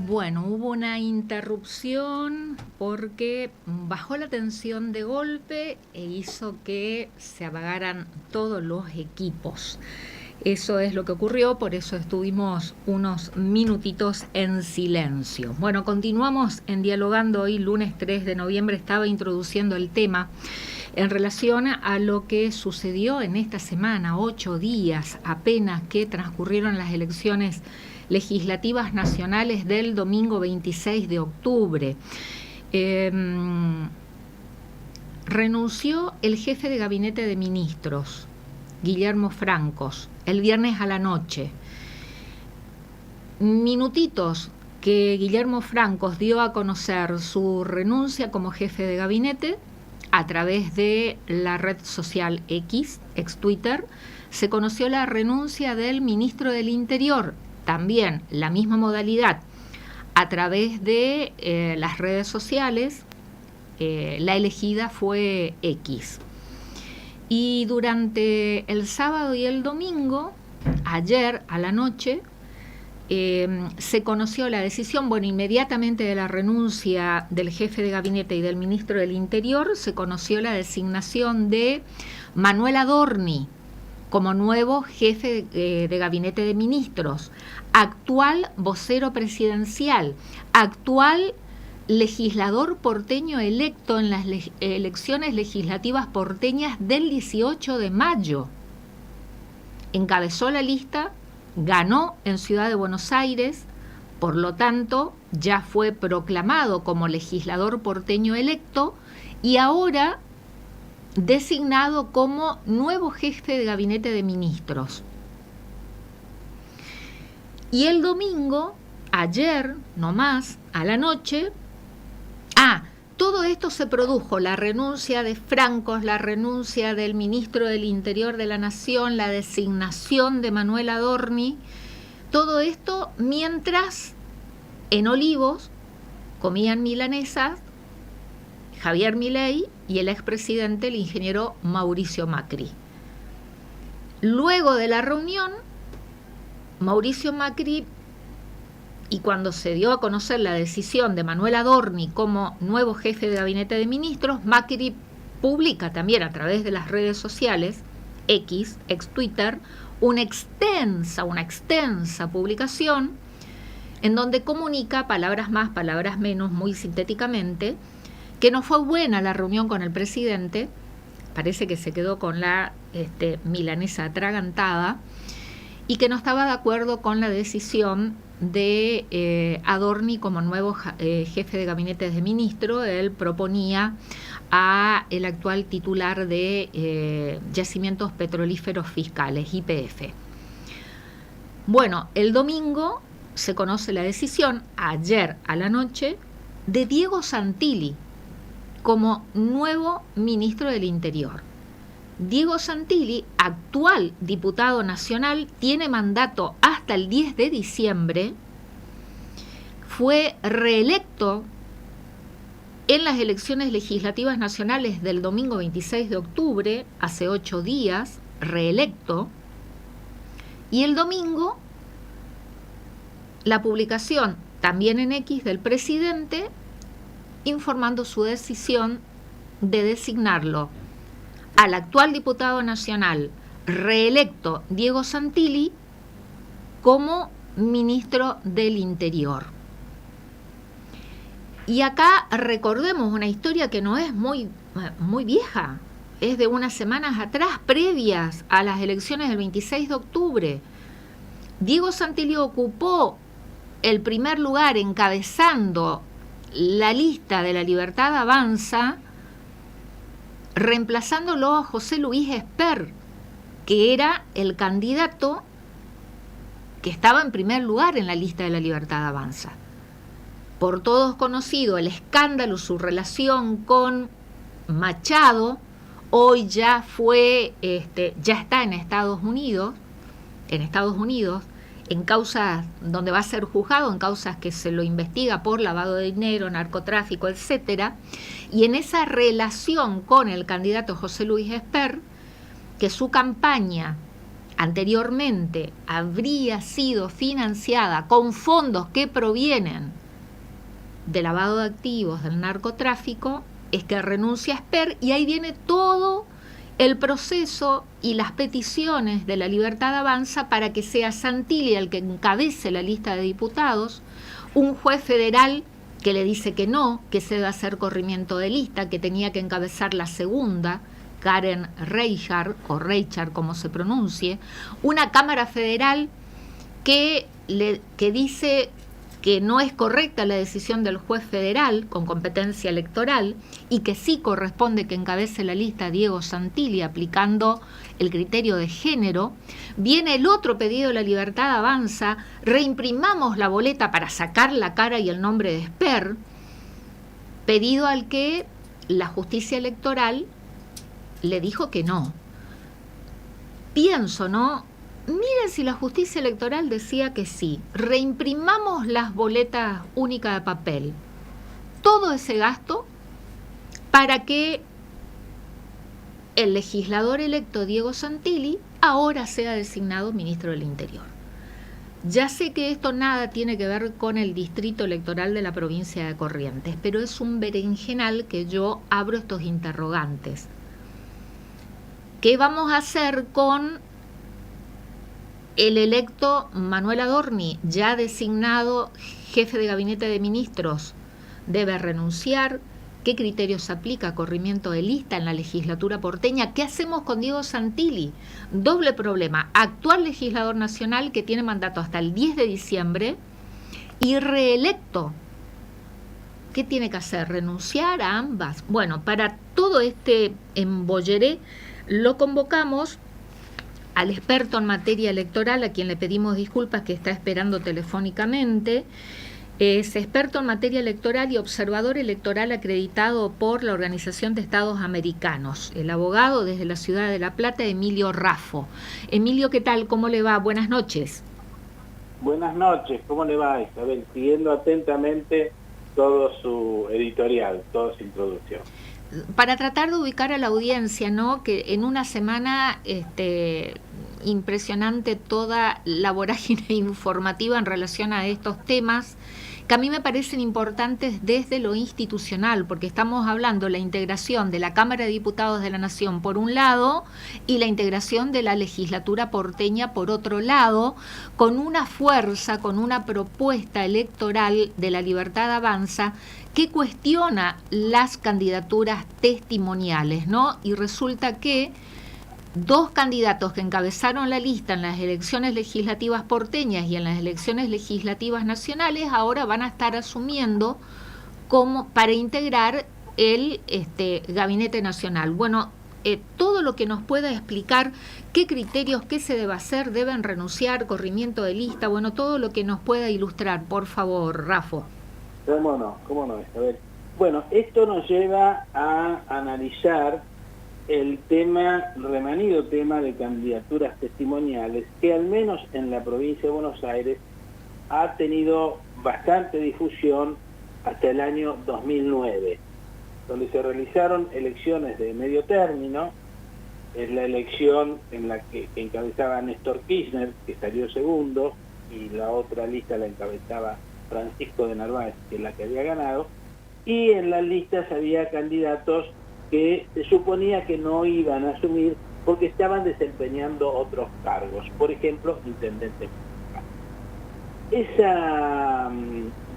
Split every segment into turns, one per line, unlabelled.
Bueno, hubo una interrupción porque bajó la tensión de golpe e hizo que se apagaran todos los equipos. Eso es lo que ocurrió, por eso estuvimos unos minutitos en silencio. Bueno, continuamos en Dialogando. Hoy, lunes 3 de noviembre, estaba introduciendo el tema en relación a lo que sucedió en esta semana, 8 días apenas que transcurrieron las elecciones legislativas nacionales del domingo 26 de octubre. Renunció el jefe de gabinete de ministros, Guillermo Francos, el viernes a la noche. Minutitos que Guillermo Francos dio a conocer su renuncia como jefe de gabinete a través de la red social X, ex Twitter, se conoció la renuncia del ministro del Interior, también la misma modalidad, a través de las redes sociales. La elegida fue X. Y durante el sábado y el domingo, ayer a la noche, se conoció la decisión, inmediatamente de la renuncia del jefe de gabinete y del ministro del Interior, se conoció la designación de Manuel Adorni como nuevo jefe de gabinete de ministros, actual vocero presidencial, actual legislador porteño electo en las elecciones legislativas porteñas del 18 de mayo. Encabezó la lista, ganó en Ciudad de Buenos Aires, por lo tanto ya fue proclamado como legislador porteño electo y ahora designado como nuevo jefe de gabinete de ministros. Y el domingo, ayer nomás, a la noche, todo esto se produjo, la renuncia de Francos, la renuncia del ministro del Interior de la Nación, la designación de Manuel Adorni, todo esto mientras en Olivos comían milanesas Javier Milei y el expresidente, el ingeniero Mauricio Macri. Luego de la reunión, Mauricio Macri, y cuando se dio a conocer la decisión de Manuel Adorni como nuevo jefe de gabinete de ministros, Macri publica también a través de las redes sociales, X, ex Twitter, una extensa publicación en donde comunica, palabras más, palabras menos, muy sintéticamente, que no fue buena la reunión con el presidente, parece que se quedó con la milanesa atragantada, y que no estaba de acuerdo con la decisión de Adorni como nuevo jefe de gabinete de ministro. Él proponía a el actual titular de Yacimientos Petrolíferos Fiscales, YPF. Bueno, el domingo se conoce la decisión, ayer a la noche, de Diego Santilli como nuevo ministro del Interior. Diego Santilli, actual diputado nacional, tiene mandato hasta el 10 de diciembre, fue reelecto en las elecciones legislativas nacionales del domingo 26 de octubre, hace 8 días, reelecto, y el domingo la publicación también en X del presidente informando su decisión de designarlo al actual diputado nacional reelecto Diego Santilli como ministro del Interior. Y acá recordemos una historia que no es muy vieja, es de unas semanas atrás, previas a las elecciones del 26 de octubre. Diego Santilli ocupó el primer lugar encabezando la lista de La Libertad Avanza, reemplazándolo a José Luis Esper, que era el candidato que estaba en primer lugar en la lista de La Libertad Avanza. Por todos conocido el escándalo, su relación con Machado, hoy ya está en Estados Unidos, en causas donde va a ser juzgado, en causas que se lo investiga por lavado de dinero, narcotráfico, etcétera, y en esa relación con el candidato José Luis Esper, que su campaña anteriormente habría sido financiada con fondos que provienen de lavado de activos, del narcotráfico, es que renuncia a Esper, y ahí viene todo el proceso y las peticiones de la Libertad Avanza para que sea Santilli el que encabece la lista de diputados, un juez federal que le dice que no, que se debe hacer corrimiento de lista, que tenía que encabezar la segunda, Karen Reichard, o Reichard como se pronuncie, una Cámara Federal que dice que no es correcta la decisión del juez federal con competencia electoral y que sí corresponde que encabece la lista Diego Santilli aplicando el criterio de género. Viene el otro pedido de la Libertad Avanza, reimprimamos la boleta para sacar la cara y el nombre de Esper, pedido al que la justicia electoral le dijo que no. Pienso, ¿no? Miren si la justicia electoral decía que sí, reimprimamos las boletas únicas de papel, todo ese gasto para que el legislador electo Diego Santilli ahora sea designado ministro del Interior. Ya sé que esto nada tiene que ver con el distrito electoral de la provincia de Corrientes, pero es un berenjenal que yo abro estos interrogantes. ¿Qué vamos a hacer con el electo Manuel Adorni, ya designado jefe de gabinete de ministros? ¿Debe renunciar? ¿Qué criterios aplica? ¿Corrimiento de lista en la legislatura porteña? ¿Qué hacemos con Diego Santilli? Doble problema: actual legislador nacional que tiene mandato hasta el 10 de diciembre y reelecto. ¿Qué tiene que hacer? ¿Renunciar a ambas? Bueno, para todo este embolleré lo convocamos al experto en materia electoral, a quien le pedimos disculpas, que está esperando telefónicamente. Es experto en materia electoral y observador electoral acreditado por la Organización de Estados Americanos, el abogado desde la ciudad de La Plata, Emilio Raffo. Emilio, ¿qué tal? ¿Cómo le va? Buenas noches.
Buenas noches, ¿cómo le va, Isabel? Siguiendo atentamente todo su editorial, toda su introducción.
Para tratar de ubicar a la audiencia, ¿no? Que en una semana impresionante toda la vorágine informativa en relación a estos temas, que a mí me parecen importantes desde lo institucional, porque estamos hablando de la integración de la Cámara de Diputados de la Nación por un lado y la integración de la legislatura porteña por otro lado, con una fuerza, con una propuesta electoral de la Libertad Avanza que cuestiona las candidaturas testimoniales, ¿no? Y resulta que dos candidatos que encabezaron la lista en las elecciones legislativas porteñas y en las elecciones legislativas nacionales ahora van a estar asumiendo como para integrar el gabinete nacional. Bueno, todo lo que nos pueda explicar qué criterios, qué se debe hacer, deben renunciar, corrimiento de lista, bueno, todo lo que nos pueda ilustrar, por favor, Raffo.
¿Cómo no, Isabel? Bueno, esto nos lleva a analizar el remanido tema de candidaturas testimoniales, que al menos en la provincia de Buenos Aires ha tenido bastante difusión hasta el año 2009, donde se realizaron elecciones de medio término. Es la elección en la que encabezaba Néstor Kirchner, que salió segundo, y la otra lista la encabezaba Francisco de Narváez, que es la que había ganado, y en las listas había candidatos que se suponía que no iban a asumir porque estaban desempeñando otros cargos, por ejemplo, intendente municipal. Esa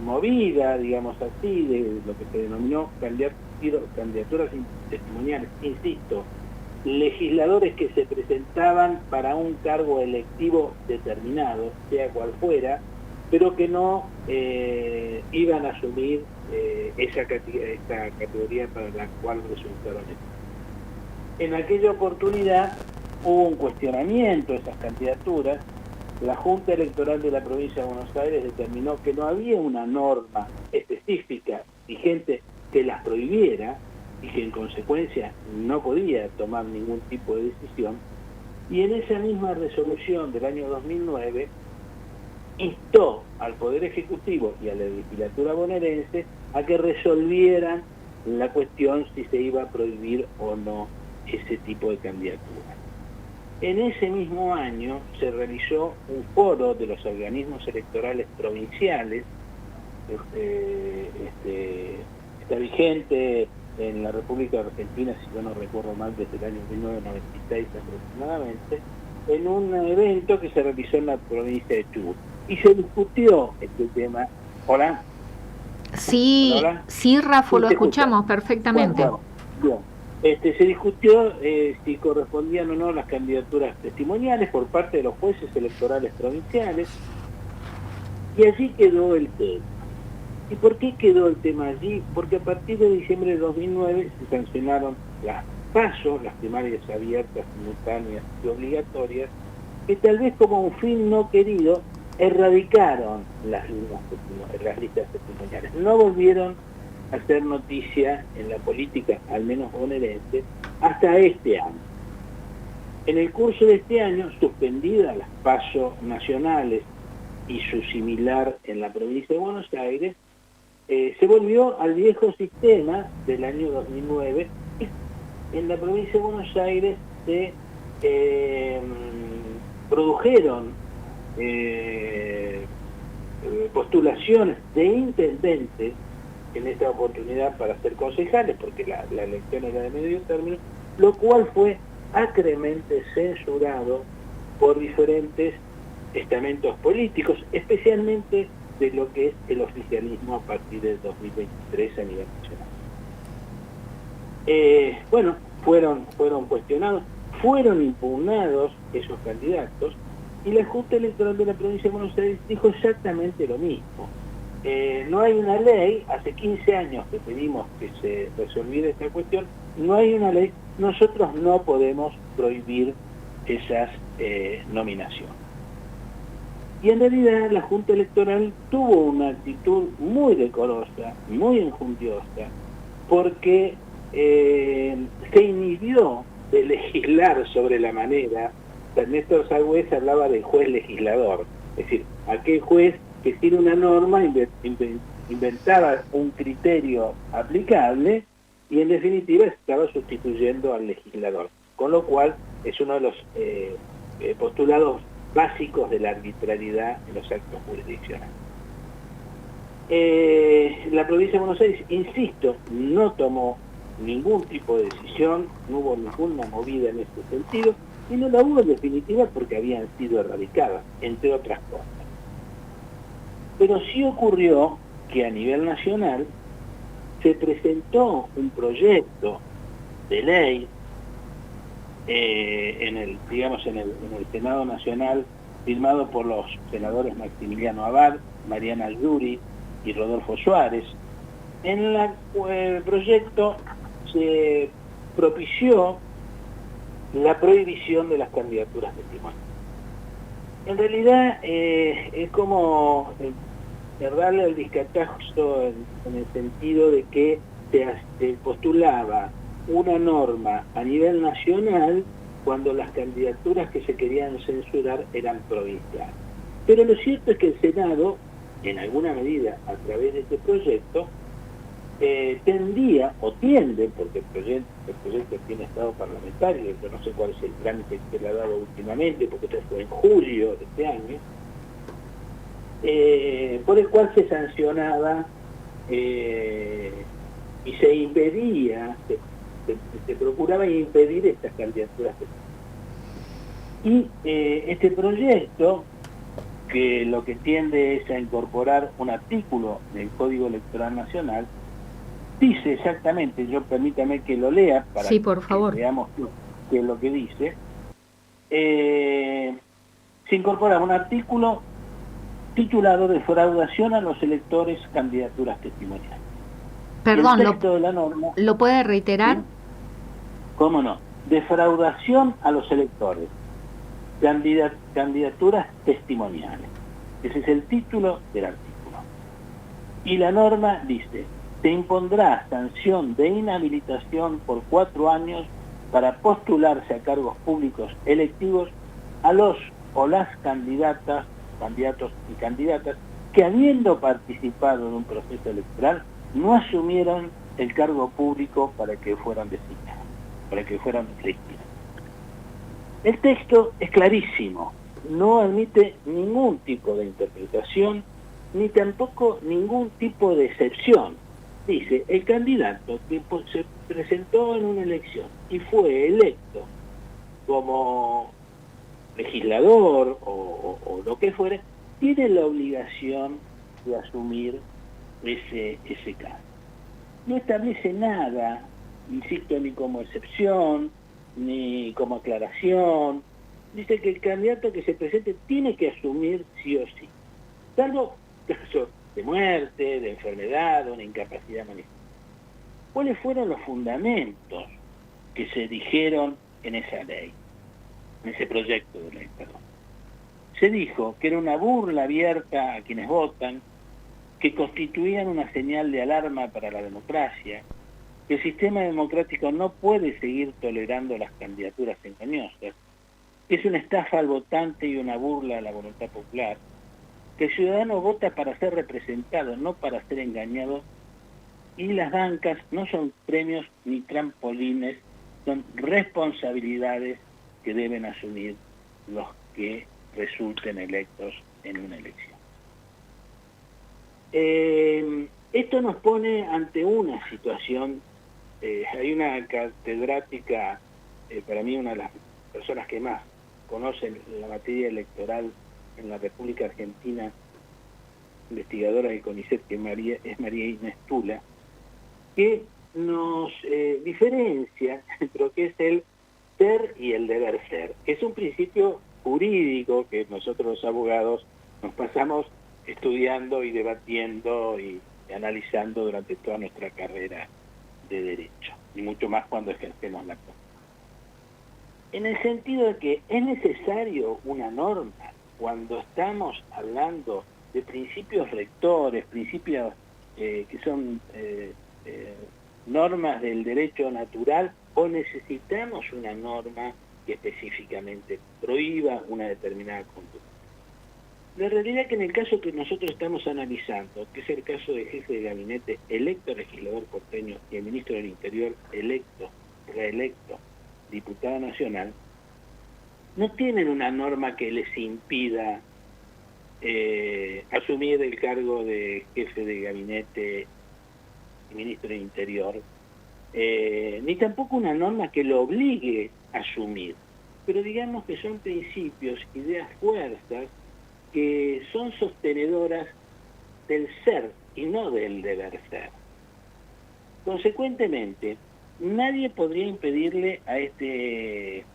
movida, digamos así, de lo que se denominó candidaturas testimoniales, insisto, legisladores que se presentaban para un cargo electivo determinado, sea cual fuera, pero que no iban a asumir esa categoría para la cual resultaron electos. En aquella oportunidad hubo un cuestionamiento de esas candidaturas. La Junta Electoral de la Provincia de Buenos Aires determinó que no había una norma específica vigente que las prohibiera y que en consecuencia no podía tomar ningún tipo de decisión. Y en esa misma resolución del año 2009 instó al Poder Ejecutivo y a la legislatura bonaerense a que resolvieran la cuestión si se iba a prohibir o no ese tipo de candidatura. En ese mismo año se realizó un foro de los organismos electorales provinciales, está vigente en la República Argentina, si yo no recuerdo mal, desde el año 1996 aproximadamente, en un evento que se realizó en la provincia de Chubut. Y se discutió este tema. ¿Hola?
Sí,
¿Hola?
sí, Rafa,
Sí,
lo
te
escuchamos
escucho.
perfectamente.
Bueno, bien. Se discutió si correspondían o no las candidaturas testimoniales por parte de los jueces electorales provinciales, y allí quedó el tema. ¿Y por qué quedó el tema allí? Porque a partir de diciembre de 2009 se sancionaron las PASO, las primarias abiertas, simultáneas y obligatorias, que tal vez como un fin no querido erradicaron las listas testimoniales. No volvieron a hacer noticia en la política, al menos bonaerense, hasta este año. En el curso de este año, suspendidas las PASO nacionales y su similar en la provincia de Buenos Aires, se volvió al viejo sistema del año 2009. En la provincia de Buenos Aires se produjeron postulaciones de intendentes, en esta oportunidad para ser concejales, porque la elección era de medio término, lo cual fue acremente censurado por diferentes estamentos políticos, especialmente de lo que es el oficialismo a partir del 2023 a nivel nacional. Bueno, fueron cuestionados, fueron impugnados esos candidatos, y la Junta Electoral de la provincia de Buenos Aires dijo exactamente lo mismo. No hay una ley, hace 15 años que pedimos que se resolviera esta cuestión, no hay una ley, nosotros no podemos prohibir esas nominaciones. Y en realidad la Junta Electoral tuvo una actitud muy decorosa, muy enjundiosa, porque se inhibió de legislar sobre la manera. Néstor Sagüez hablaba del juez legislador, es decir, aquel juez que tiene una norma, inventaba un criterio aplicable y en definitiva estaba sustituyendo al legislador, con lo cual es uno de los postulados básicos de la arbitrariedad en los actos jurisdiccionales. La provincia de Buenos Aires, insisto, no tomó ningún tipo de decisión, no hubo ninguna movida en este sentido, y no la hubo en definitiva porque habían sido erradicadas, entre otras cosas. Pero sí ocurrió que a nivel nacional se presentó un proyecto de ley en el Senado Nacional, firmado por los senadores Maximiliano Abad, Mariana Algiuri y Rodolfo Suárez. En el proyecto se propició la prohibición de las candidaturas testimoniales. En realidad es como darle el discatazo en el sentido de que se postulaba una norma a nivel nacional cuando las candidaturas que se querían censurar eran provinciales. Pero lo cierto es que el Senado, en alguna medida a través de este proyecto, tendía o tiende, porque el proyecto tiene estado parlamentario, yo no sé cuál es el trámite que le ha dado últimamente, porque esto fue en julio de este año, por el cual se sancionaba y se impedía, se procuraba impedir estas candidaturas. Y este proyecto, que lo que tiende es a incorporar un artículo del Código Electoral Nacional, dice exactamente, permítame que lo lea para
sí, por favor,
que veamos qué es lo que dice. Se incorpora un artículo titulado Defraudación a los electores, candidaturas testimoniales.
Perdón,
el texto de la norma,
¿lo puede reiterar?
¿sí? ¿Cómo no? Defraudación a los electores, candidaturas testimoniales. Ese es el título del artículo. Y la norma dice: se impondrá sanción de inhabilitación por 4 años para postularse a cargos públicos electivos a los o las candidatos y candidatas que, habiendo participado en un proceso electoral, no asumieron el cargo público para que fueran designados, para que fueran elegidos. El texto es clarísimo, no admite ningún tipo de interpretación, ni tampoco ningún tipo de excepción. Dice, el candidato que se presentó en una elección y fue electo como legislador o lo que fuere, tiene la obligación de asumir ese cargo. No establece nada, insisto, ni como excepción, ni como aclaración. Dice que el candidato que se presente tiene que asumir sí o sí, salvo casos de muerte, de enfermedad, de una incapacidad manifiesta. ¿Cuáles fueron los fundamentos que se dijeron en esa ley, en ese proyecto de ley, perdón? Se dijo que era una burla abierta a quienes votan, que constituían una señal de alarma para la democracia, que el sistema democrático no puede seguir tolerando las candidaturas engañosas, que es una estafa al votante y una burla a la voluntad popular, que el ciudadano vota para ser representado, no para ser engañado, y las bancas no son premios ni trampolines, son responsabilidades que deben asumir los que resulten electos en una elección. Esto nos pone ante una situación. Hay una catedrática, para mí una de las personas que más conocen la materia electoral en la República Argentina, investigadora de CONICET, que es María Inés Tula, que nos diferencia entre lo que es el ser y el deber ser, que es un principio jurídico que nosotros los abogados nos pasamos estudiando y debatiendo y analizando durante toda nuestra carrera de derecho, y mucho más cuando ejercemos la profesión. En el sentido de que es necesario una norma cuando estamos hablando de principios rectores, principios que son normas del derecho natural, o necesitamos una norma que específicamente prohíba una determinada conducta. La realidad es que en el caso que nosotros estamos analizando, que es el caso del jefe de gabinete electo legislador porteño y el ministro del Interior electo, reelecto, diputado nacional, no tienen una norma que les impida asumir el cargo de jefe de gabinete y ministro del Interior, ni tampoco una norma que lo obligue a asumir, pero digamos que son principios, ideas, fuerzas que son sostenedoras del ser y no del deber ser. Consecuentemente, nadie podría impedirle a este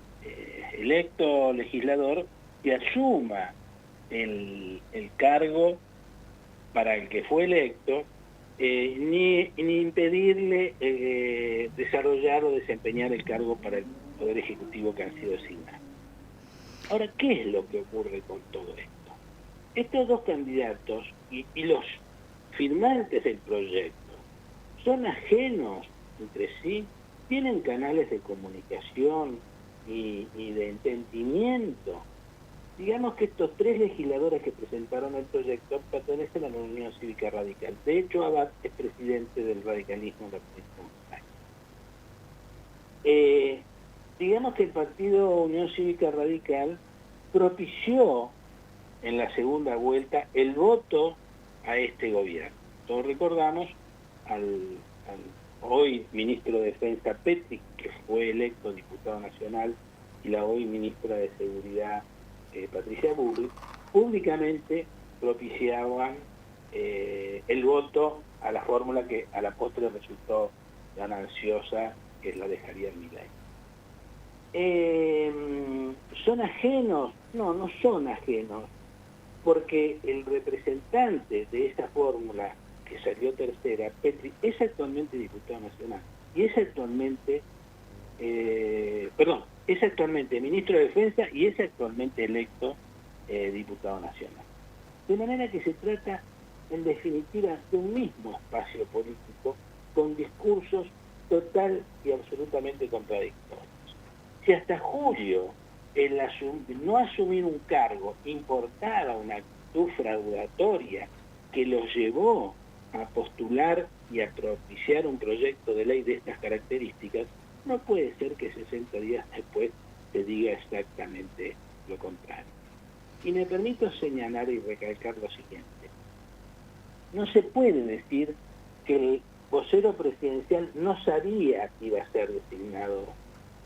electo legislador que asuma el cargo para el que fue electo, ni impedirle desarrollar o desempeñar el cargo para el Poder Ejecutivo que han sido designados. Ahora, ¿qué es lo que ocurre con todo esto? Estos dos candidatos y los firmantes del proyecto son ajenos entre sí, tienen canales de comunicación y de entendimiento. Digamos que estos tres legisladores que presentaron el proyecto pertenecen a la Unión Cívica Radical. De hecho, Abad es presidente del radicalismo en la provincia de Buenos Aires. Digamos que el partido Unión Cívica Radical propició en la segunda vuelta el voto a este gobierno. Todos recordamos al hoy ministro de Defensa Petri, que fue electo diputado nacional, y la hoy ministra de Seguridad Patricia Bullrich, públicamente propiciaban el voto a la fórmula que a la postre resultó gananciosa, que es la de Javier Milei. ¿Son ajenos? No, no son ajenos, porque el representante de esta fórmula que salió tercera, Petri, es actualmente diputado nacional y es actualmente ministro de Defensa y es actualmente electo diputado nacional. De manera que se trata, en definitiva, de un mismo espacio político con discursos total y absolutamente contradictorios. Si hasta julio el no asumir un cargo importaba una actitud fraudatoria que los llevó a postular y a propiciar un proyecto de ley de estas características, no puede ser que 60 días después se diga exactamente lo contrario. Y me permito señalar y recalcar lo siguiente. No se puede decir que el vocero presidencial no sabía que iba a ser designado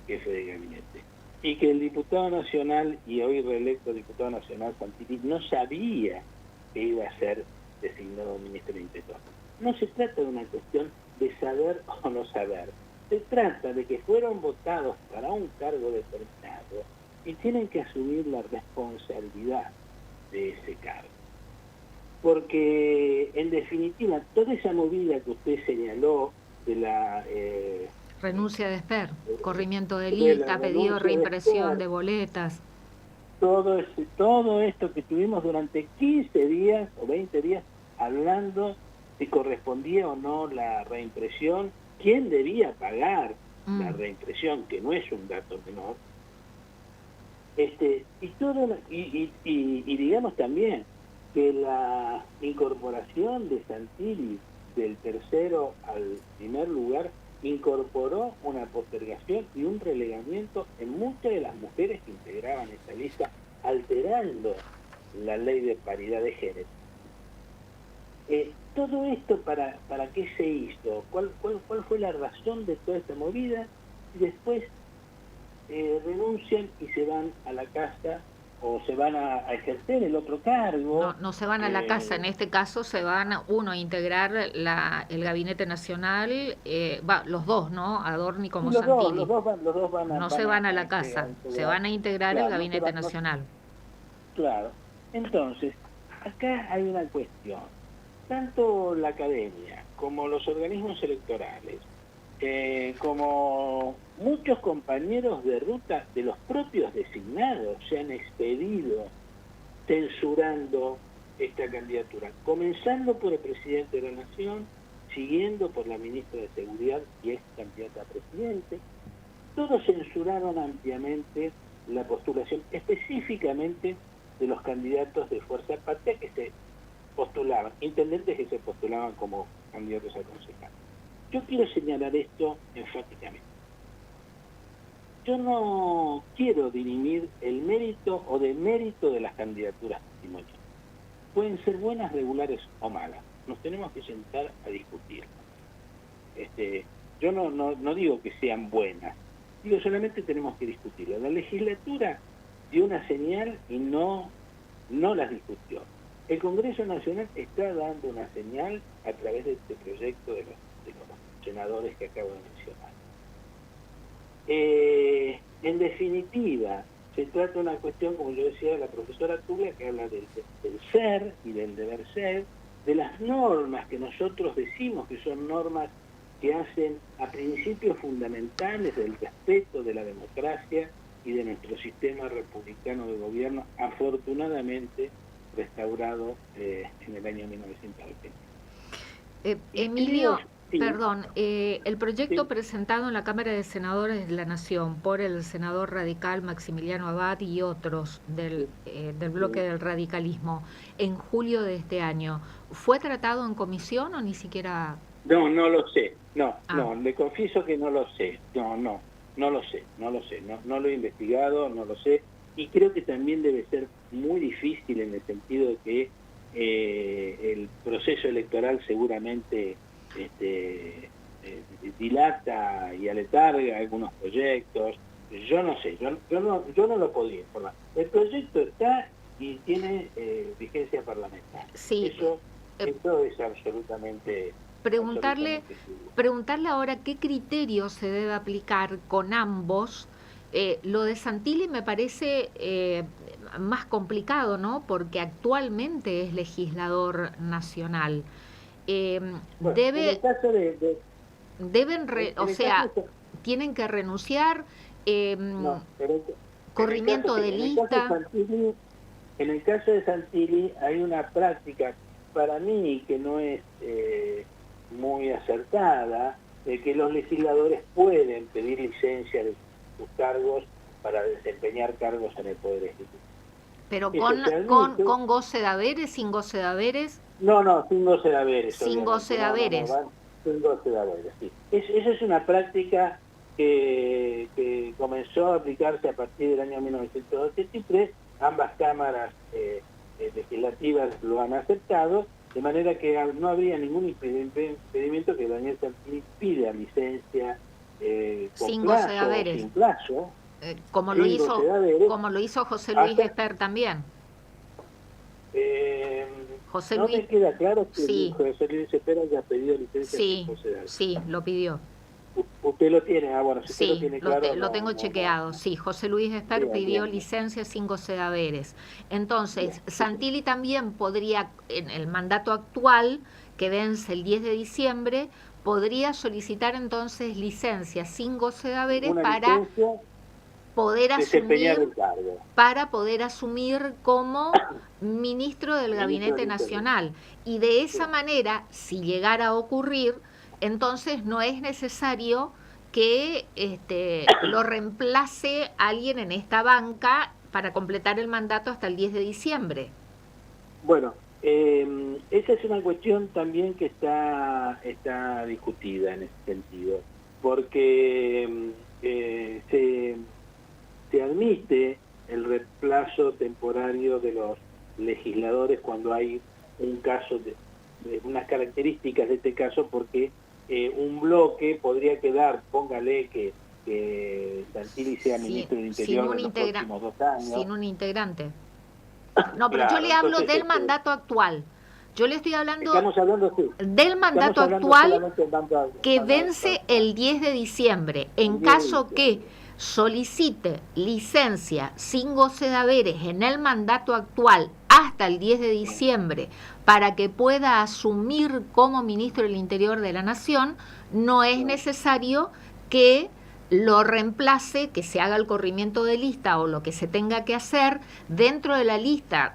jefe de gabinete y que el diputado nacional y hoy reelecto diputado nacional Santilli no sabía que iba a ser designado ministro de Interior. No se trata de una cuestión de saber o no saber. Se trata de que fueron votados para un cargo determinado y tienen que asumir la responsabilidad de ese cargo. Porque, en definitiva, toda esa movida que usted señaló de la...
renuncia de Esper, corrimiento de lista, pedido de reimpresión de boletas.
Todo esto que tuvimos durante 15 días o 20 días hablando si correspondía o no la reimpresión, quién debía pagar la reimpresión, que no es un dato menor. Y digamos también que la incorporación de Santilli del tercero al primer lugar incorporó una postergación y un relegamiento en muchas de las mujeres que integraban esta lista, alterando la ley de paridad de género. Todo esto, ¿para qué se hizo? ¿Cuál fue la razón de toda esta movida? Y después renuncian y se van a la casa o se van a ejercer el otro cargo.
No se van a la casa, en este caso se van a integrar el Gabinete Nacional, los dos, ¿no? Adorni como Santilli.
Los dos van
se van a la casa, se van a integrar el Gabinete Nacional.
Claro. Entonces, acá hay una cuestión. Tanto la academia como los organismos electorales, como muchos compañeros de ruta de los propios designados se han expedido censurando esta candidatura, comenzando por el presidente de la Nación, siguiendo por la ministra de Seguridad y ex candidata a presidente. Todos censuraron ampliamente la postulación, específicamente de los candidatos de Fuerza Patria que se postulaban, intendentes que se postulaban como candidatos a concejal. Yo quiero señalar esto enfáticamente. Yo no quiero dirimir el mérito o demérito de las candidaturas testimoniales. Pueden ser buenas, regulares o malas. Nos tenemos que sentar a discutir. Yo no digo que sean buenas, digo solamente tenemos que discutirlo. La legislatura dio una señal y no las discutió. El Congreso Nacional está dando una señal a través de este proyecto de los senadores que acabo de mencionar. En definitiva, se trata de una cuestión, como yo decía, de la profesora Tuglia, que habla del ser y del deber ser, de las normas que nosotros decimos que son normas que hacen a principios fundamentales del respeto de la democracia y de nuestro sistema republicano de gobierno, afortunadamente restaurado en el año 1980.
Emilio,
sí.
Perdón, el proyecto
Sí.
presentado en la Cámara de Senadores de la Nación por el senador radical Maximiliano Abad y otros del bloque del radicalismo en julio de este año, ¿fue tratado en comisión o ni siquiera...?
No lo sé, no, le confieso que no lo sé, no lo sé, no lo he investigado, no lo sé, y creo que también debe ser muy difícil en el sentido de que el proceso electoral seguramente dilata y aletarga algunos proyectos. Yo no sé, yo no lo podría informar. El proyecto está y tiene vigencia parlamentaria.
Sí.
Eso es absolutamente...
Preguntarle ahora qué criterio se debe aplicar con ambos. Lo de Santilli me parece más complicado, ¿no? Porque actualmente es legislador nacional.
En el caso
tienen que renunciar, corrimiento de lista.
En el caso de Santilli hay una práctica para mí que no es muy acertada, de que los legisladores pueden pedir licencia de sus cargos para desempeñar cargos en el Poder Ejecutivo.
¿Pero con goce de haberes, sin goce de haberes?
No, sin goce de haberes.
Sin goce de haberes.
Sin goce de haberes, sí. Esa es una práctica que comenzó a aplicarse a partir del año 1983. Ambas cámaras legislativas lo han aceptado, de manera que no habría ningún impedimento que Daniel Santini pida licencia con plazo o sin plazo.
Como lo hizo José Luis Esper también. José
no
Luis...
me queda claro que
sí.
José Luis Esper haya pedido licencia
sí,
sin gocedaderos.
Sí, lo pidió.
Usted lo tiene, bueno, si
sí,
usted lo tiene claro.
Lo tengo chequeado, sí. José Luis Esper pidió licencia sin gocedaveres. Entonces, Santilli también podría, en el mandato actual, que vence el 10 de diciembre, podría solicitar entonces licencia sin gocedaveres para poder asumir como ministro del Gabinete Nacional. Y de esa manera, si llegara a ocurrir, entonces no es necesario que lo reemplace alguien en esta banca para completar el mandato hasta el 10 de diciembre.
Bueno, esa es una cuestión también que está discutida en ese sentido, porque se admite el reemplazo temporario de los legisladores cuando hay un caso de unas características de este caso, porque un bloque podría quedar, póngale que Santilli sea ministro del Interior en los próximos 2 años.
Sin un integrante. No, pero yo le hablo del mandato actual. Yo le estoy hablando del mandato actual que vence el 10 de diciembre. En caso que solicite licencia sin goce de haberes en el mandato actual hasta el 10 de diciembre para que pueda asumir como ministro del Interior de la Nación, no es necesario que lo reemplace, que se haga el corrimiento de lista o lo que se tenga que hacer dentro de la lista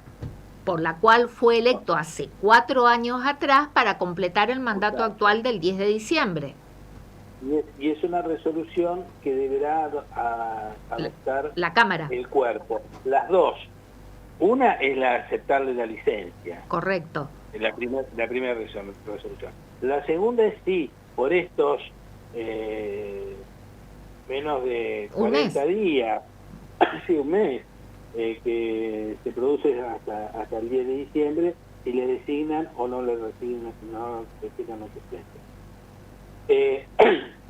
por la cual fue electo hace 4 años atrás para completar el mandato actual del 10 de diciembre.
Y es una resolución que deberá adoptar
la Cámara.
El cuerpo. Las dos. Una es la aceptarle la licencia.
Correcto.
La primera resolución. La segunda es si por estos menos de 40 días, sí, un mes, que se produce hasta el 10 de diciembre, si le designan o no le designan un suplente.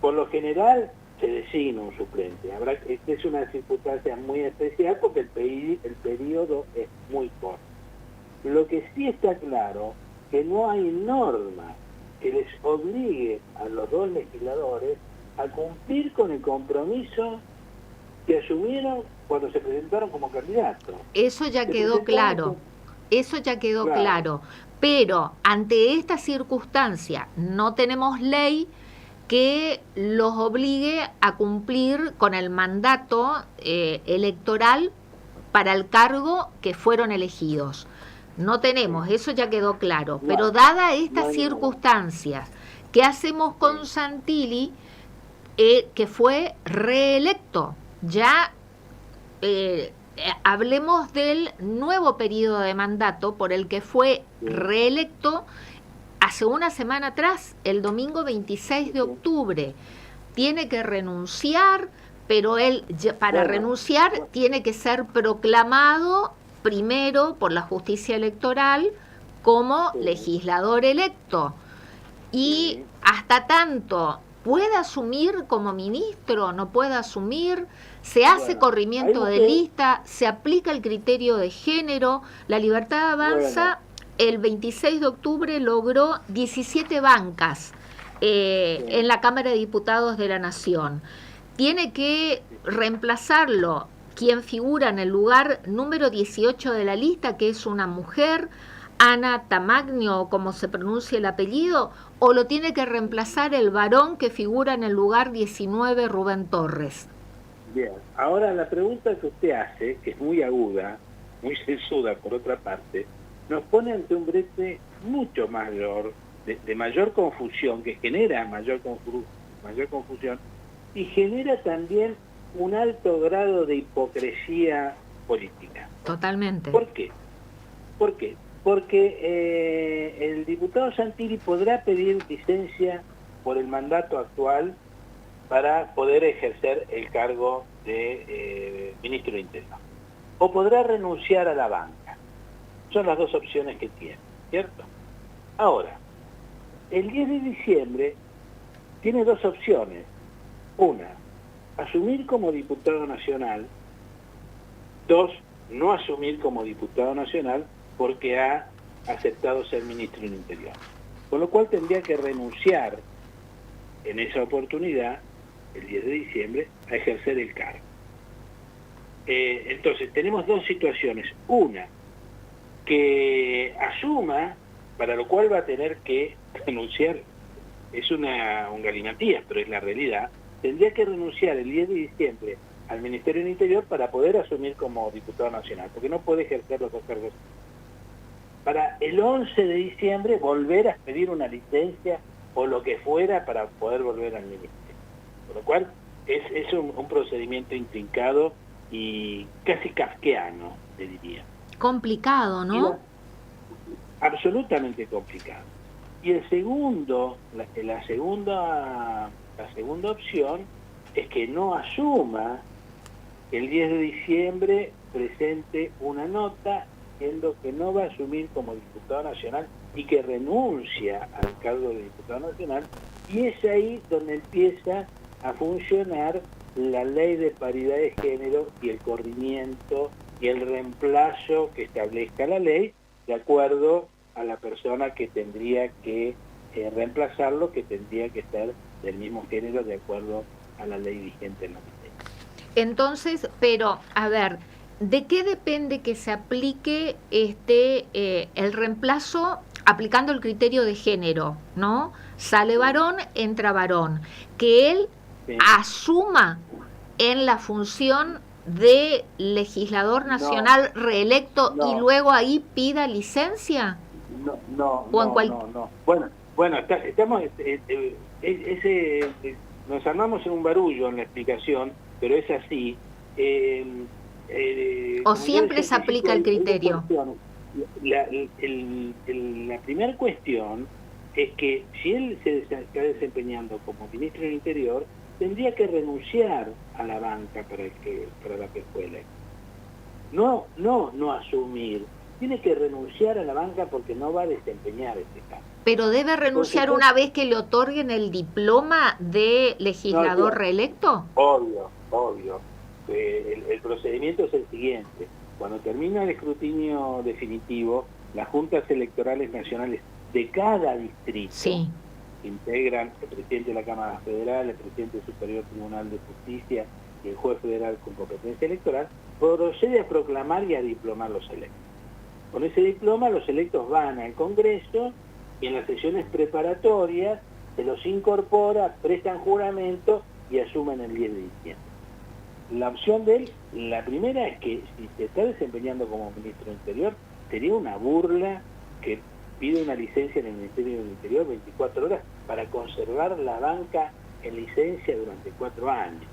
Por lo general se designa un suplente. Esta es una circunstancia muy especial porque el periodo es muy corto. Lo que sí está claro que no hay norma que les obligue a los 2 legisladores a cumplir con el compromiso que asumieron cuando se presentaron como candidatos.
Eso ya quedó claro. Eso ya quedó claro. Pero ante esta circunstancia no tenemos ley que los obligue a cumplir con el mandato electoral para el cargo que fueron elegidos. No tenemos, eso ya quedó claro. Pero dada estas circunstancias, ¿qué hacemos con Santilli, que fue reelecto? Ya hablemos del nuevo periodo de mandato por el que fue reelecto hace una semana atrás, el domingo 26 de octubre. Tiene que renunciar, pero él para renunciar tiene que ser proclamado primero por la justicia electoral como legislador electo. Y hasta tanto pueda asumir como ministro, no pueda asumir, se hace corrimiento de lista, se aplica el criterio de género. La Libertad Avanza el 26 de octubre logró 17 bancas en la Cámara de Diputados de la Nación. Tiene que reemplazarlo quien figura en el lugar número 18 de la lista, que es una mujer, Ana Tamagno, como se pronuncia el apellido, o lo tiene que reemplazar el varón que figura en el lugar 19, Rubén Torres.
Bien, ahora la pregunta que usted hace, que es muy aguda, muy sesuda por otra parte, nos pone ante un brete mucho mayor, de mayor confusión, que genera mayor confusión, y genera también un alto grado de hipocresía política.
Totalmente.
¿Por qué? Porque el diputado Santilli podrá pedir licencia por el mandato actual para poder ejercer el cargo de ministro de Interior. O podrá renunciar a la banca. Son las dos opciones que tiene, ¿cierto? Ahora, el 10 de diciembre tiene dos opciones. Una, asumir como diputado nacional. Dos, no asumir como diputado nacional porque ha aceptado ser ministro del Interior. Con lo cual tendría que renunciar en esa oportunidad, el 10 de diciembre, a ejercer el cargo. Entonces, tenemos dos situaciones. Una, que asuma, para lo cual va a tener que renunciar, es un galimatías, pero es la realidad, tendría que renunciar el 10 de diciembre al Ministerio del Interior para poder asumir como diputado nacional, porque no puede ejercer los dos cargos. Para el 11 de diciembre volver a pedir una licencia o lo que fuera para poder volver al ministerio. Por lo cual es un procedimiento intrincado y casi kafkiano, te diría.
Complicado, ¿no?
Absolutamente complicado. Y el segundo, la segunda opción es que no asuma que el 10 de diciembre presente una nota diciendo que no va a asumir como diputado nacional y que renuncia al cargo de diputado nacional, y es ahí donde empieza a funcionar la ley de paridad de género y el corrimiento y el reemplazo que establezca la ley de acuerdo a la persona que tendría que reemplazarlo, que tendría que ser del mismo género de acuerdo a la ley vigente en la materia.
Entonces, pero, a ver, ¿de qué depende que se aplique el reemplazo aplicando el criterio de género, ¿no? Sale varón, entra varón. Que él asuma en la función de legislador nacional reelecto y luego ahí pida licencia.
No. Bueno, estamos, nos armamos en un barullo en la explicación, pero es así.
¿O siempre se aplica el criterio?
La primera cuestión es que si él se está desempeñando como ministro del Interior, tendría que renunciar a la banca para la que fue electo. No asumir. Tiene que renunciar a la banca porque no va a desempeñar este cargo.
¿Pero debe renunciar una vez que le otorguen el diploma de legislador reelecto?
Obvio. El procedimiento es el siguiente. Cuando termina el escrutinio definitivo, las juntas electorales nacionales de cada distrito que integran el presidente de la Cámara Federal, el presidente del Superior Tribunal de Justicia y el juez federal con competencia electoral, procede a proclamar y a diplomar los electos. Con ese diploma los electos van al Congreso y en las sesiones preparatorias se los incorpora, prestan juramento y asumen el 10 de diciembre. La opción de él, la primera es que si se está desempeñando como ministro del Interior, sería una burla que pide una licencia en el Ministerio del Interior 24 horas para conservar la banca en licencia durante 4 años.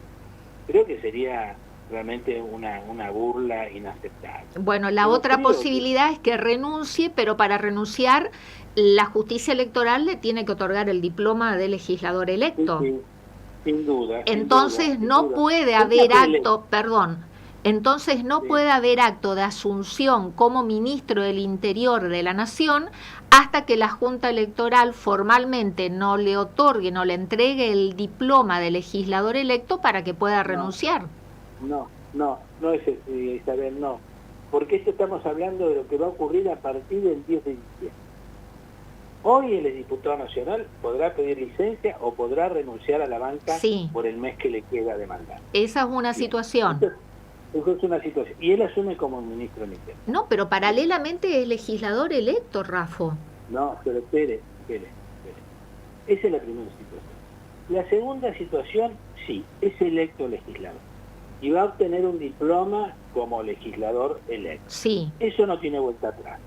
Creo que sería realmente una burla inaceptable.
Bueno, la otra posibilidad es que renuncie, pero para renunciar la justicia electoral le tiene que otorgar el diploma de legislador electo.
Sí, sin duda.
Entonces no puede haber acto, entonces no puede haber acto de asunción como ministro del Interior de la Nación hasta que la Junta Electoral formalmente no le otorgue, no le entregue el diploma de legislador electo para que pueda renunciar.
No es Isabel, no. Porque esto estamos hablando de lo que va a ocurrir a partir del 10 de diciembre. Hoy el diputado nacional podrá pedir licencia o podrá renunciar a la banca por el mes que le queda de mandato.
Esa es una situación.
Eso es una situación. Y él asume como ministro del Interior.
No, pero paralelamente es legislador electo, Rafo.
No, pero espere. Esa es la primera situación. La segunda situación, sí, es electo legislador. Y va a obtener un diploma como legislador electo.
Sí.
Eso no tiene vuelta atrás.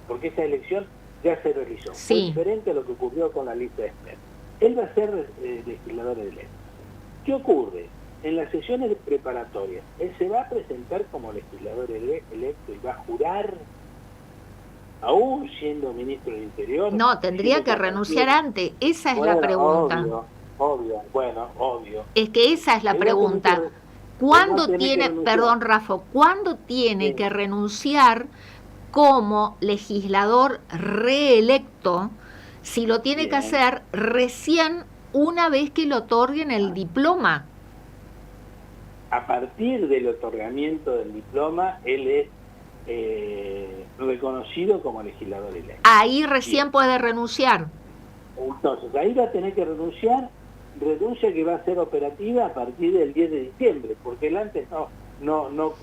Porque esa elección ya se realizó.
Sí.
Fue diferente a lo que ocurrió con la lista de expertos. Él va a ser legislador electo. ¿Qué ocurre? En las sesiones preparatorias, él se va a presentar como legislador electo y va a jurar aún siendo ministro del Interior.
No, tendría que renunciar antes. Esa es la pregunta.
Obvio.
Es que esa es la pregunta. ¿Cuándo tiene, perdón, Rafa, cuándo tiene que renunciar como legislador reelecto? Si lo tiene que hacer recién una vez que le otorguen el diploma.
A partir del otorgamiento del diploma, él es reconocido como legislador electo.
Ahí recién puede renunciar.
Entonces, ahí va a tener que renuncia que va a ser operativa a partir del 10 de diciembre, porque él antes no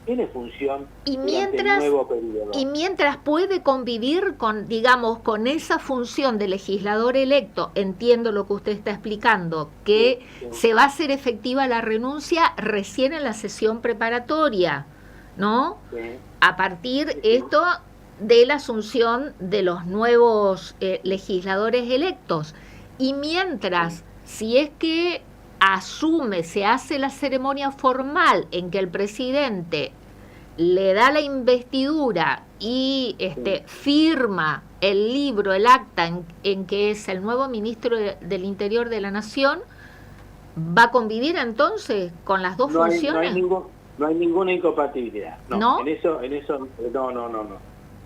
tiene función durante el nuevo periodo.
Y mientras puede convivir con, digamos, con esa función de legislador electo, entiendo lo que usted está explicando, que se va a hacer efectiva la renuncia recién en la sesión preparatoria, ¿no?
Sí.
A partir esto de la asunción de los nuevos legisladores electos. Y mientras, si es que se hace la ceremonia formal en que el presidente le da la investidura y firma el libro, el acta en que es el nuevo ministro del Interior de la Nación, ¿va a convivir entonces con las dos funciones?
No hay ninguna incompatibilidad.
¿No?
En eso, no.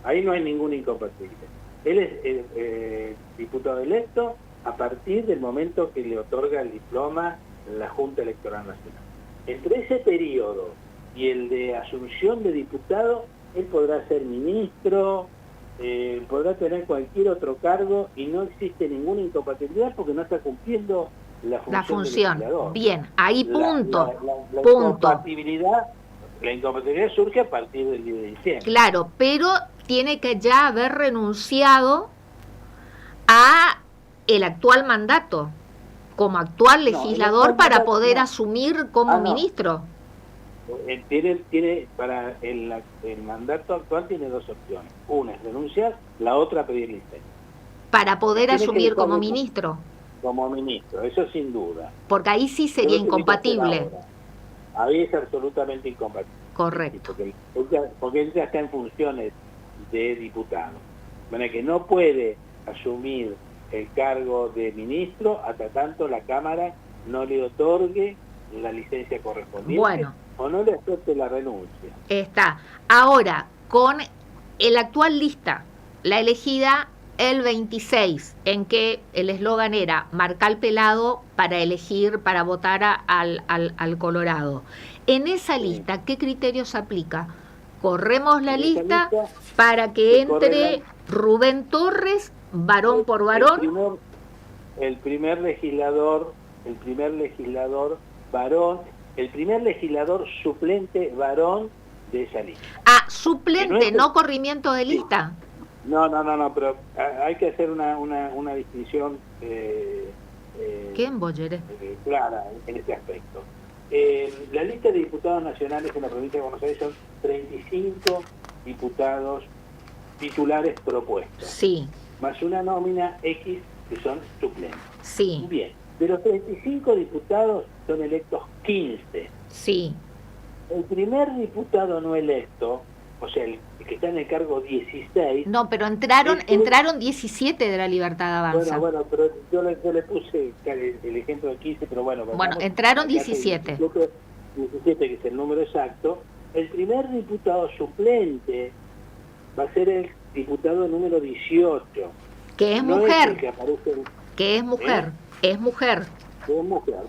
Ahí no hay ninguna incompatibilidad. Él es diputado electo a partir del momento que le otorga el diploma la Junta Electoral Nacional. Entre ese periodo y el de asunción de diputado, él podrá ser ministro, podrá tener cualquier otro cargo y no existe ninguna incompatibilidad porque no está cumpliendo la función.
Bien, ahí punto.
La incompatibilidad surge a partir del 10 de diciembre.
Claro, pero tiene que ya haber renunciado a el actual mandato como actual legislador para poder asumir como ministro.
Tiene para el mandato actual tiene dos opciones. Una es renunciar, la otra pedir licencia.
Para poder asumir como ministro.
Como ministro, eso sin duda.
Porque ahí sí sería incompatible.
Ahí es absolutamente incompatible.
Correcto.
Porque él ya está en funciones de diputado. Bueno, que no puede asumir el cargo de ministro hasta tanto la Cámara no le otorgue la licencia correspondiente o no le acepte la renuncia.
Está. Ahora, con la actual lista, la elegida el 26, en que el eslogan era marcar pelado para elegir, para votar al Colorado. En esa lista, ¿qué criterios aplica? Corremos la lista para que entre Rubén Torres, varón por varón.
El primer legislador varón, el primer legislador suplente varón de esa lista.
Ah, suplente, no corrimiento de lista.
No, pero hay que hacer una distinción
¿qué embollere?
Clara en este aspecto. La lista de diputados nacionales en la provincia de Buenos Aires son 35 diputados titulares propuestos.
Sí.
Más una nómina X que son suplentes.
Sí.
Bien, de los 35 diputados son electos 15.
Sí.
El primer diputado no electo, o sea, el que está en el cargo 16...
No, pero entraron 17 de la Libertad Avanza.
Bueno, pero yo le puse el ejemplo de 15, pero bueno...
Bueno, entraron 17.
17, que es el número exacto. El primer diputado suplente va a ser el diputado número 18.
Que es mujer. Que es mujer. Es mujer.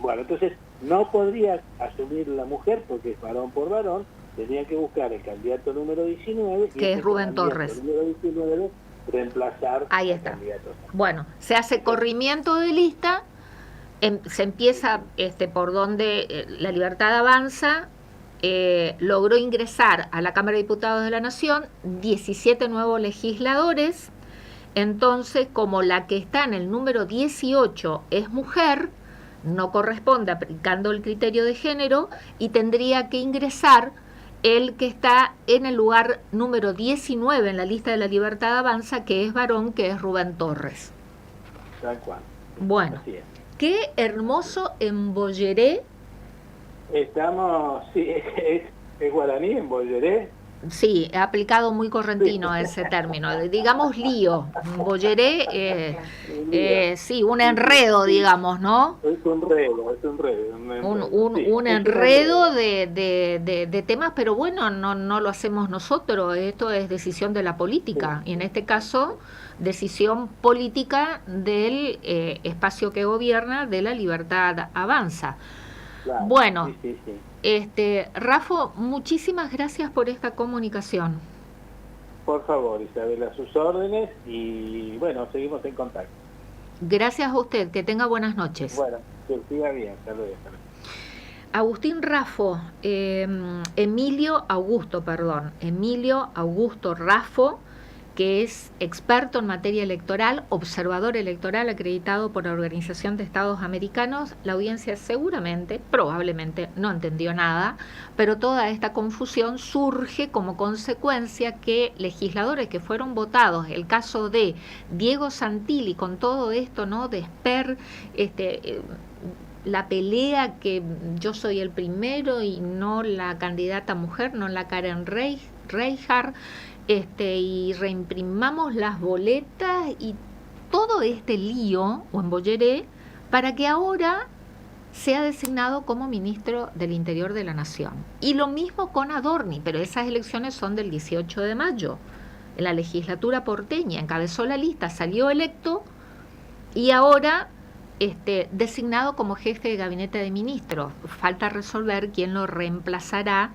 Bueno, entonces no podría asumir la mujer porque es varón por varón. Tendría que buscar el candidato número 19.
Que es Rubén Torres.
El número 19 reemplazar
al candidato. Bueno, se hace corrimiento de lista. Se empieza por donde la Libertad Avanza logró ingresar a la Cámara de Diputados de la Nación 17 nuevos legisladores. Entonces, como la que está en el número 18 es mujer, no corresponde aplicando el criterio de género y tendría que ingresar el que está en el lugar número 19 en la lista de la Libertad Avanza, que es varón, que es Rubén Torres.
Tal cual.
Bueno, qué hermoso embolleré.
Estamos, sí, es guaraní, embolleré.
Sí, he aplicado muy correntino ese término. Digamos lío. Bolleré, sí, un enredo, digamos, ¿no?
Es un enredo, es un enredo.
Un enredo de temas, pero bueno, no lo hacemos nosotros. Esto es decisión de la política. Y en este caso, decisión política del espacio que gobierna, de la Libertad Avanza.
Claro,
Bueno,
sí.
Rafa, muchísimas gracias por esta comunicación.
Por favor, Isabel, a sus órdenes y bueno, seguimos en contacto.
Gracias a usted, que tenga buenas noches.
Bueno, que siga bien, hasta luego.
Agustín Raffo, Emilio Augusto Raffo, que es experto en materia electoral, observador electoral acreditado por la Organización de Estados Americanos. La audiencia seguramente, probablemente, no entendió nada, pero toda esta confusión surge como consecuencia que legisladores que fueron votados, el caso de Diego Santilli, con todo esto, ¿no?, de Esper, la pelea que yo soy el primero y no la candidata mujer, no la Karen Reijard, y reimprimamos las boletas y todo este lío, o embolleré, para que ahora sea designado como ministro del Interior de la Nación. Y lo mismo con Adorni, pero esas elecciones son del 18 de mayo. En la legislatura porteña encabezó la lista, salió electo y ahora designado como jefe de gabinete de ministros. Falta resolver quién lo reemplazará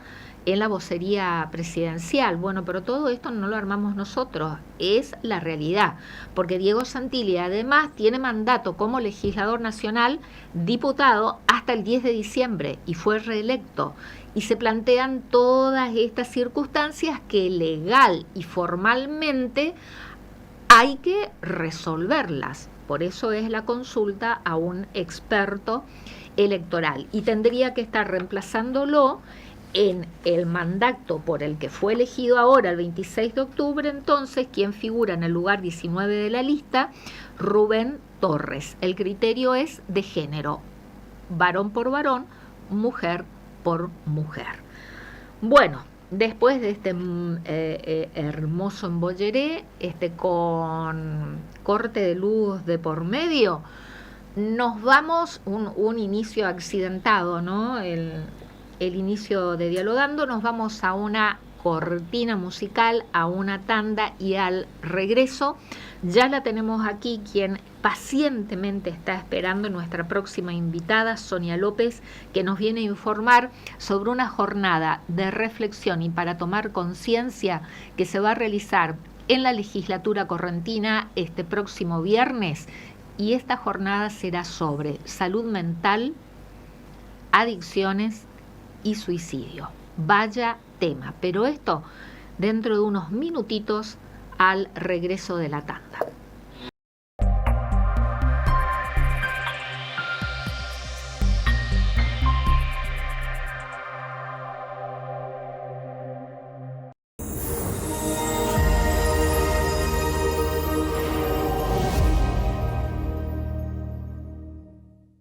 en la vocería presidencial. Bueno, pero todo esto no lo armamos nosotros, es la realidad, porque Diego Santilli además tiene mandato como legislador nacional, diputado, hasta el 10 de diciembre y fue reelecto. Y se plantean todas estas circunstancias que legal y formalmente hay que resolverlas. Por eso es la consulta a un experto electoral y tendría que estar reemplazándolo en el mandato por el que fue elegido ahora el 26 de octubre, entonces, quien figura en el lugar 19 de la lista, Rubén Torres. El criterio es de género, varón por varón, mujer por mujer. Bueno, después de este hermoso embolleré, con corte de luz de por medio, nos vamos, un inicio accidentado, ¿no? El inicio de Dialogando, nos vamos a una cortina musical, a una tanda y al regreso ya la tenemos aquí, quien pacientemente está esperando, nuestra próxima invitada, Sonia López, que nos viene a informar sobre una jornada de reflexión y para tomar conciencia que se va a realizar en la legislatura correntina este próximo viernes, y esta jornada será sobre salud mental, adicciones y suicidio. Vaya tema, pero esto dentro de unos minutitos al regreso de la tanda.